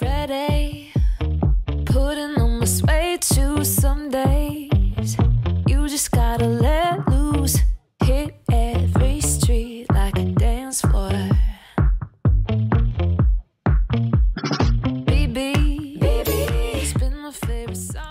Ready, putting on my suede shoes some days. You just gotta let loose, hit every street like a dance floor. Baby, it's been my favorite song.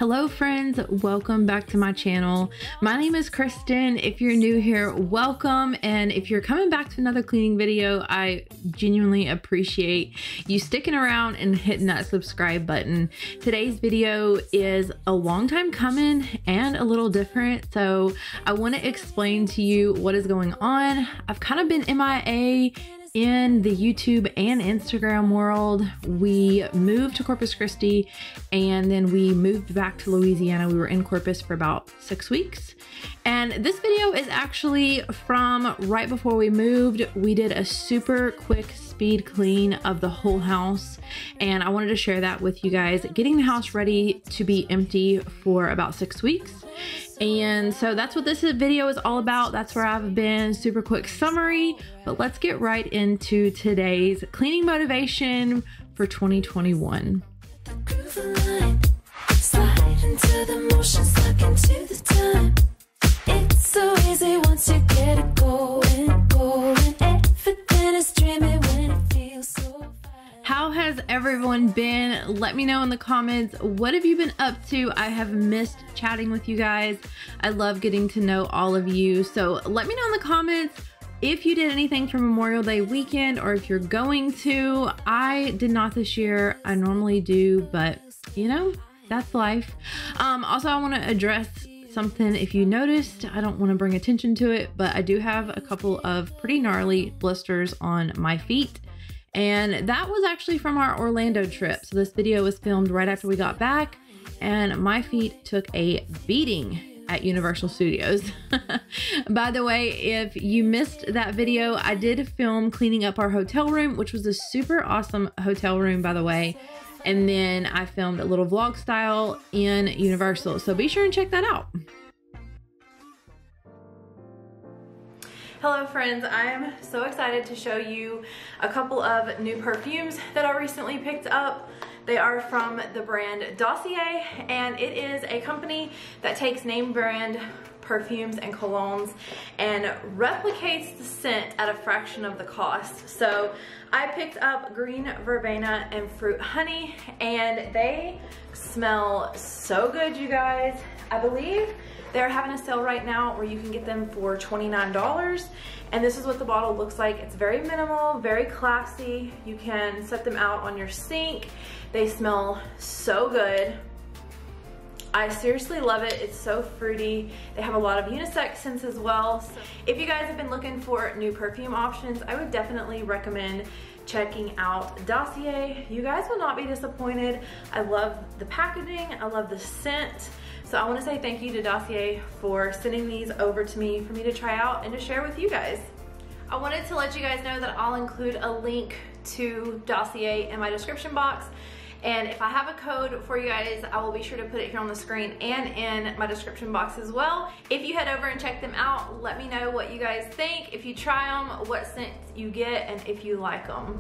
Hello friends, welcome back to my channel. My name is Christin. If you're new here, welcome. And if you're coming back to another cleaning video, I genuinely appreciate you sticking around and hitting that subscribe button. Today's video is a long time coming and a little different. So I want to explain to you what is going on. I've kind of been MIA in the YouTube and Instagram world. We moved to Corpus Christi and then we moved back to Louisiana. We were in Corpus for about 6 weeks. And this video is actually from right before we moved. We did a super quick speed clean of the whole house. And I wanted to share that with you guys, getting the house ready to be empty for about 6 weeks. And so that's what this video is all about. That's where I've been. Super quick summary, but let's get right into today's cleaning motivation for 2021. Slide into the motion, suck into the time. It's so easy once you get it going, going. Everything is dreamy when it feels so fine. How has everyone been? Let me know in the comments. What have you been up to? I have missed chatting with you guys. I love getting to know all of you. So let me know in the comments if you did anything for Memorial Day weekend or if you're going to. I did not this year. I normally do, but you know, that's life. Also, I want to address something. If you noticed, I don't want to bring attention to it, but I do have a couple of pretty gnarly blisters on my feet. And that was actually from our Orlando trip. So this video was filmed right after we got back and my feet took a beating at Universal Studios. By the way, if you missed that video, I did film cleaning up our hotel room, which was a super awesome hotel room, by the way. And then I filmed a little vlog style in Universal. So be sure and check that out. Hello friends, I am so excited to show you a couple of new perfumes that I recently picked up. They are from the brand Dossier, and it is a company that takes name brand perfumes and colognes and replicates the scent at a fraction of the cost. So I picked up green verbena and fruit honey, and they smell so good, you guys. I believe they're having a sale right now where you can get them for $29. And this is what the bottle looks like. It's very minimal, very classy. You can set them out on your sink. They smell so good. I seriously love it. It's so fruity. They have a lot of unisex scents as well. So if you guys have been looking for new perfume options, I would definitely recommend checking out Dossier. You guys will not be disappointed. I love the packaging. I love the scent. So I want to say thank you to Dossier for sending these over to me for me to try out and to share with you guys. I wanted to let you guys know that I'll include a link to Dossier in my description box. And if I have a code for you guys, I will be sure to put it here on the screen and in my description box as well. If you head over and check them out, let me know what you guys think. If you try them, what scent you get, and if you like them.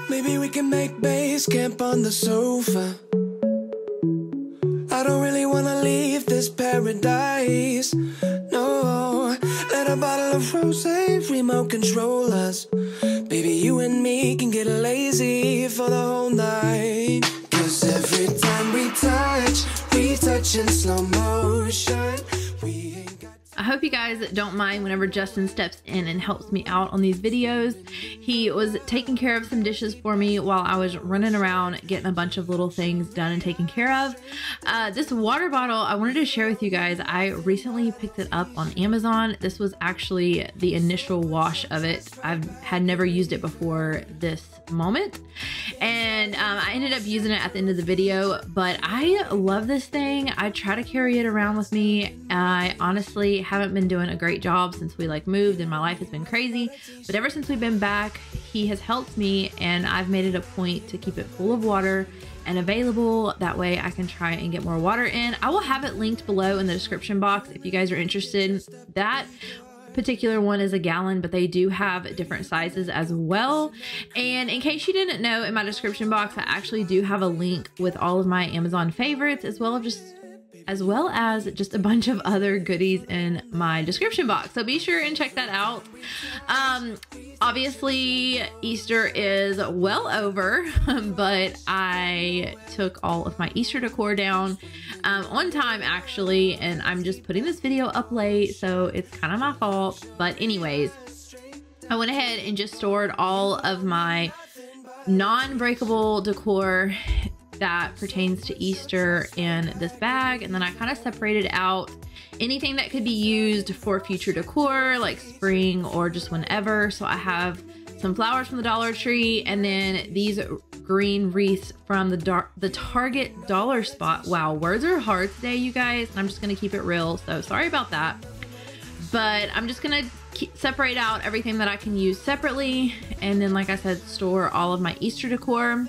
Maybe we can make base camp on the sofa. I don't really wanna leave this paradise. No, let a bottle of rosé remote control us. Baby, you and me can get lazy for the whole night. 'Cause every time we touch in slow motion. We ain't got. I hope you guys don't mind whenever Justin steps in and helps me out on these videos. He was taking care of some dishes for me while I was running around getting a bunch of little things done and taken care of. This water bottle, I wanted to share with you guys. I recently picked it up on Amazon. This was actually the initial wash of it. I had never used it before this moment. And and I ended up using it at the end of the video, but I love this thing. I try to carry it around with me. I honestly haven't been doing a great job since we like moved and my life has been crazy, but ever since we've been back, he has helped me, and I've made it a point to keep it full of water and available. That way I can try and get more water in. I will have it linked below in the description box if you guys are interested. That particular one is a gallon, but they do have different sizes as well. And in case you didn't know, in my description box, I actually do have a link with all of my Amazon favorites, as well as just a bunch of other goodies in my description box. So be sure and check that out. Obviously Easter is well over, but I took all of my Easter decor down on time actually, and I'm just putting this video up late, so it's kind of my fault. But anyways, I went ahead and just stored all of my non-breakable decor that pertains to Easter in this bag, and then I kind of separated out anything that could be used for future decor, like spring or just whenever. So I have some flowers from the Dollar Tree, and then these green wreaths from the Target dollar spot. Wow, words are hard today, you guys. I'm just gonna keep it real, so sorry about that. But I'm just gonna separate out everything that I can use separately, and then, like I said, store all of my Easter decor.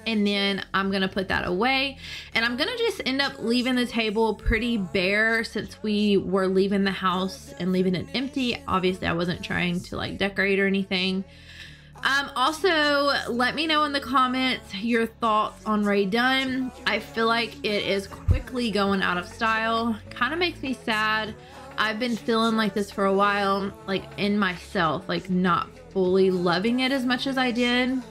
And then I'm gonna put that away, and I'm gonna just end up leaving the table pretty bare since we were leaving the house and leaving it empty. Obviously I wasn't trying to like decorate or anything. Also, let me know in the comments your thoughts on Rae Dunn. I feel like it is quickly going out of style. Kind of makes me sad. I've been feeling like this for a while, like in myself, like not fully loving it as much as I did.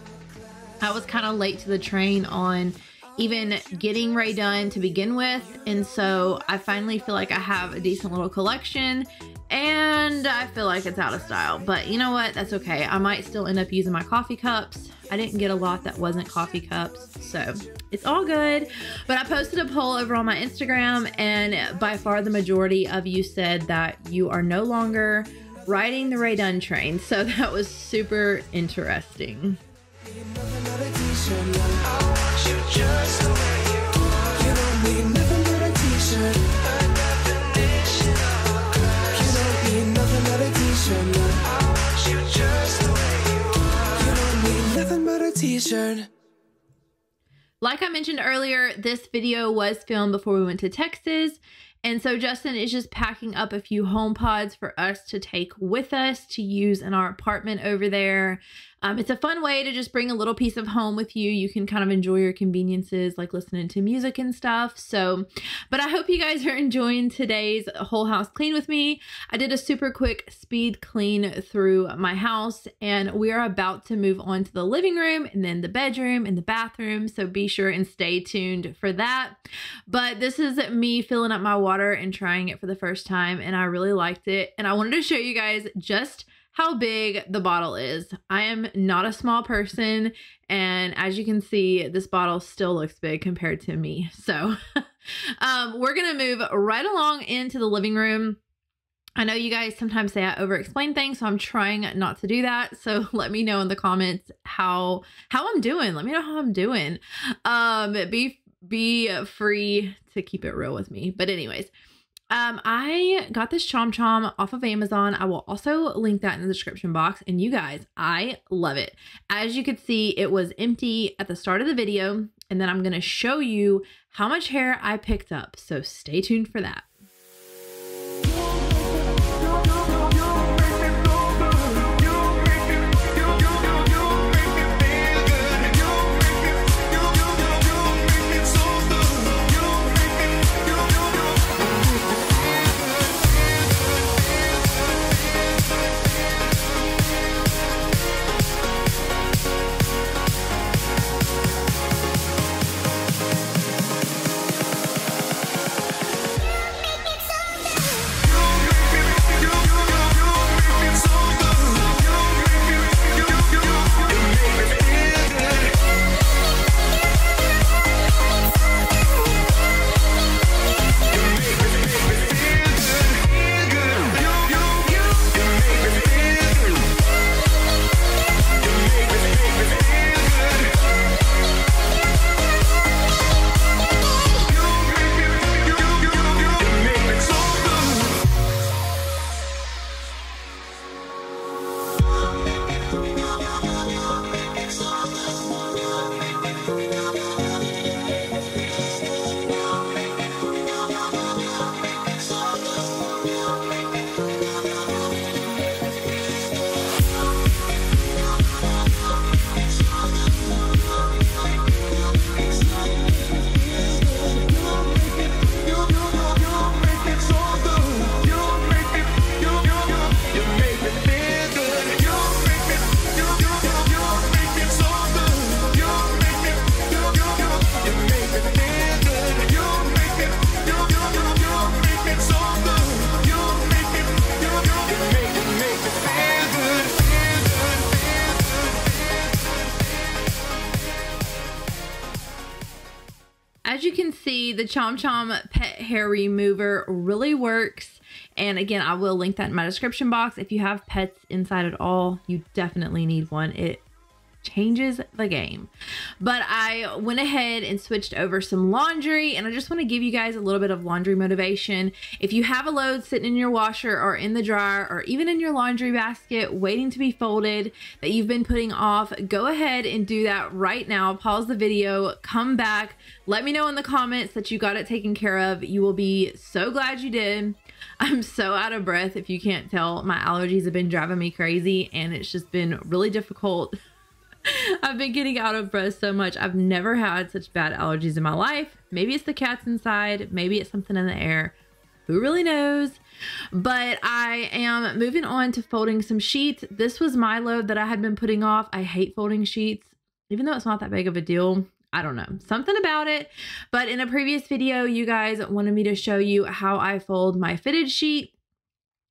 I was kind of late to the train on even getting Rae Dunn to begin with, and so I finally feel like I have a decent little collection, and I feel like it's out of style. But you know what? That's okay. I might still end up using my coffee cups. I didn't get a lot that wasn't coffee cups, so it's all good. But I posted a poll over on my Instagram, and by far the majority of you said that you are no longer riding the Rae Dunn train, so that was super interesting. Like I mentioned earlier, this video was filmed before we went to Texas, and so Justin is just packing up a few home pods for us to take with us to use in our apartment over there. It's a fun way to just bring a little piece of home with you. You can kind of enjoy your conveniences, like listening to music and stuff. So, but I hope you guys are enjoying today's whole house clean with me. I did a super quick speed clean through my house, and we are about to move on to the living room and then the bedroom and the bathroom. So be sure and stay tuned for that. But this is me filling up my water and trying it for the first time, and I really liked it. And I wanted to show you guys just how big the bottle is. I am not a small person, and as you can see, this bottle still looks big compared to me. So we're gonna move right along into the living room. I know you guys sometimes say I over-explain things, so I'm trying not to do that. So let me know in the comments how I'm doing. Let me know how I'm doing. Be free to keep it real with me. But anyways, I got this Chom Chom off of Amazon. I will also link that in the description box. And you guys, I love it. As you could see, it was empty at the start of the video. And then I'm going to show you how much hair I picked up. So stay tuned for that. see, the Chom Chom pet hair remover really works. And again, I will link that in my description box. If you have pets inside at all, you definitely need one. It changes the game. But I went ahead and switched over some laundry, and I just want to give you guys a little bit of laundry motivation. If you have a load sitting in your washer or in the dryer or even in your laundry basket waiting to be folded that you've been putting off, go ahead and do that right now. Pause the video, come back, let me know in the comments that you got it taken care of. You will be so glad you did. I'm so out of breath. If you can't tell, my allergies have been driving me crazy, and it's just been really difficult. I've been getting out of breath so much. I've never had such bad allergies in my life. Maybe it's the cats inside. Maybe it's something in the air. Who really knows? But I am moving on to folding some sheets. This was my load that I had been putting off. I hate folding sheets, even though it's not that big of a deal. I don't know, something about it. But in a previous video, you guys wanted me to show you how I fold my fitted sheet.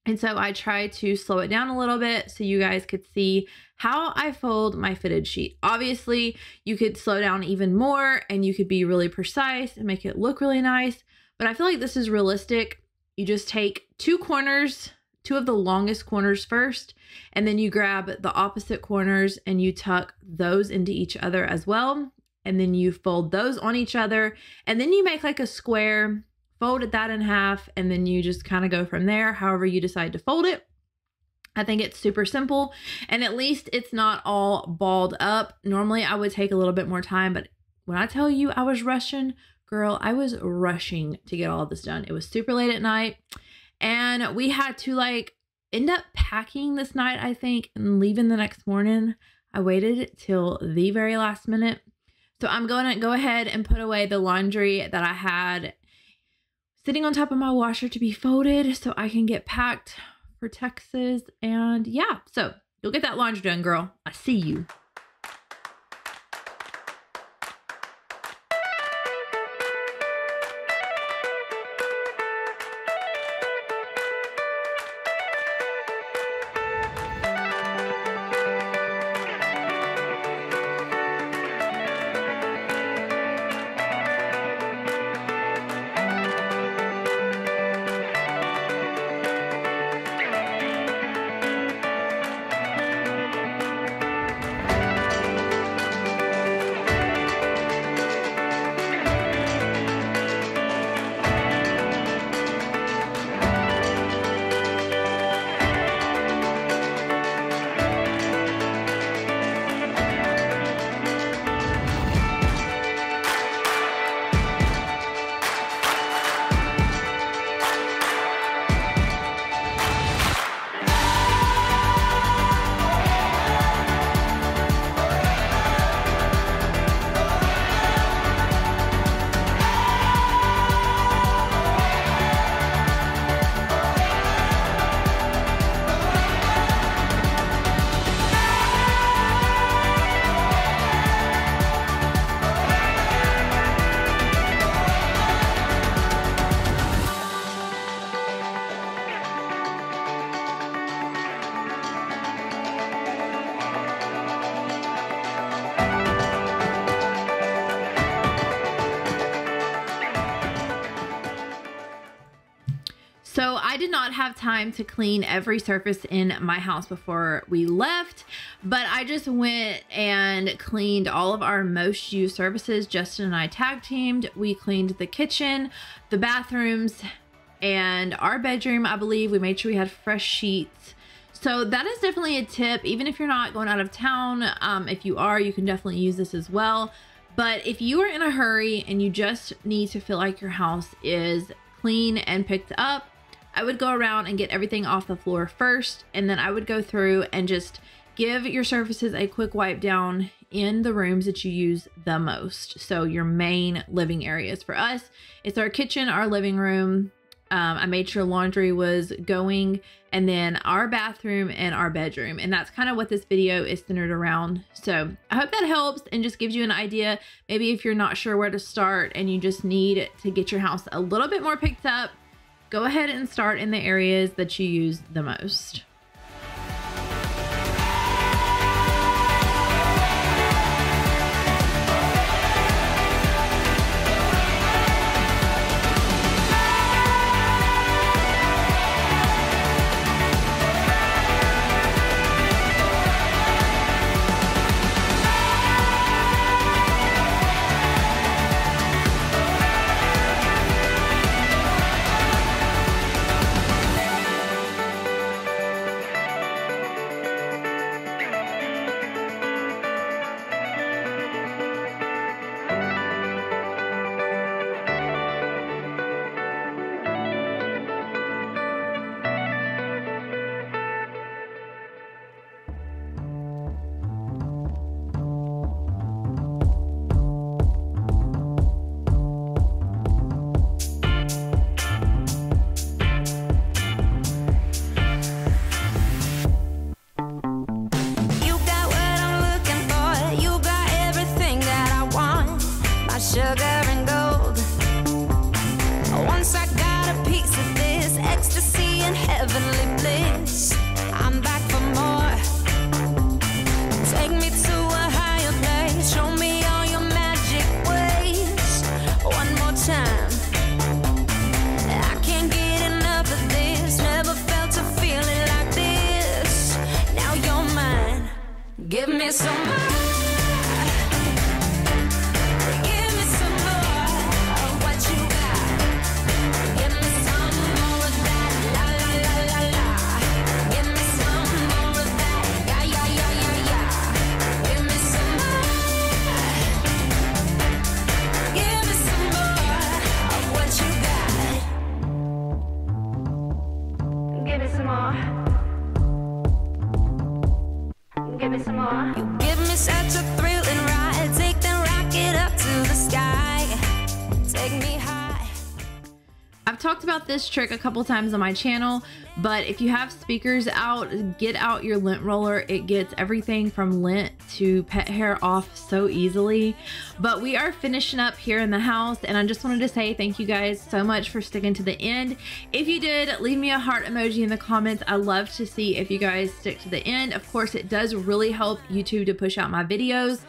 And so I tried to slow it down a little bit so you guys could see how I fold my fitted sheet. Obviously, you could slow down even more and you could be really precise and make it look really nice. But I feel like this is realistic. You just take two corners, two of the longest corners first, and then you grab the opposite corners and you tuck those into each other as well. And then you fold those on each other, and then you make like a square, fold that in half, and then you just kind of go from there, however you decide to fold it. I think it's super simple, and at least it's not all balled up. Normally I would take a little bit more time, but when I tell you I was rushing, girl, I was rushing to get all of this done. It was super late at night, and we had to like end up packing this night, I think, and leaving the next morning. I waited till the very last minute. So I'm going to go ahead and put away the laundry that I had sitting on top of my washer to be folded so I can get packed for Texas. And yeah, so you'll get that laundry done, girl. I see you. So I did not have time to clean every surface in my house before we left, but I just went and cleaned all of our most used surfaces. Justin and I tag teamed. We cleaned the kitchen, the bathrooms, and our bedroom. I believe we made sure we had fresh sheets. So that is definitely a tip, even if you're not going out of town. If you are, you can definitely use this as well. But if you are in a hurry and you just need to feel like your house is clean and picked up, I would go around and get everything off the floor first, and then I would go through and just give your surfaces a quick wipe down in the rooms that you use the most. So your main living areas. For us, it's our kitchen, our living room. I made sure laundry was going, and then our bathroom and our bedroom. And that's kind of what this video is centered around. So I hope that helps and just gives you an idea. Maybe if you're not sure where to start and you just need to get your house a little bit more picked up, go ahead and start in the areas that you use the most. some more. Give me some more of what you got. Give me some more of that. La la la la la. Give me some more of that. Yeah yeah yeah yeah yeah. Give me some more. Give me some more of what you got. Give me some more. Give me some more. You give me such a thrilling ride. Take the rocket up to the sky. Take me high. I've talked about this trick a couple times on my channel, but if you have speakers out, get out your lint roller. It gets everything from lint to pet hair off so easily. But we are finishing up here in the house, and I just wanted to say thank you guys so much for sticking to the end. If you did, leave me a heart emoji in the comments. I love to see if you guys stick to the end. Of course, it does really help YouTube to push out my videos.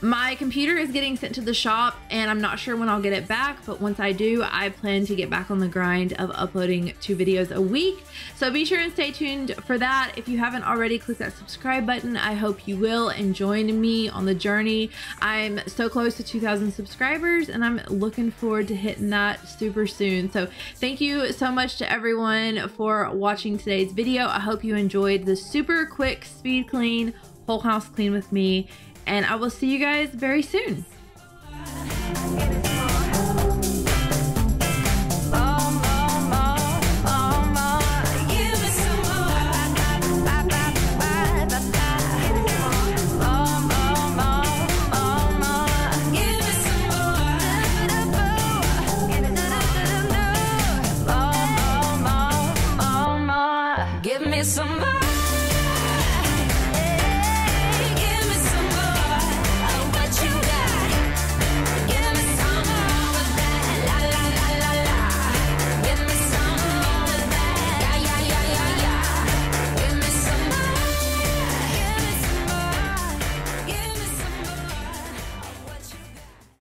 My computer is getting sent to the shop, and I'm not sure when I'll get it back, but once I do, I plan to get back on the grind of uploading 2 videos a week. So be sure and stay tuned for that. If you haven't already, click that subscribe button. I hope you will, and join me on the journey. I'm so close to 2,000 subscribers, and I'm looking forward to hitting that super soon. So thank you so much to everyone for watching today's video. I hope you enjoyed the super quick speed clean, whole house clean with me, and I will see you guys very soon.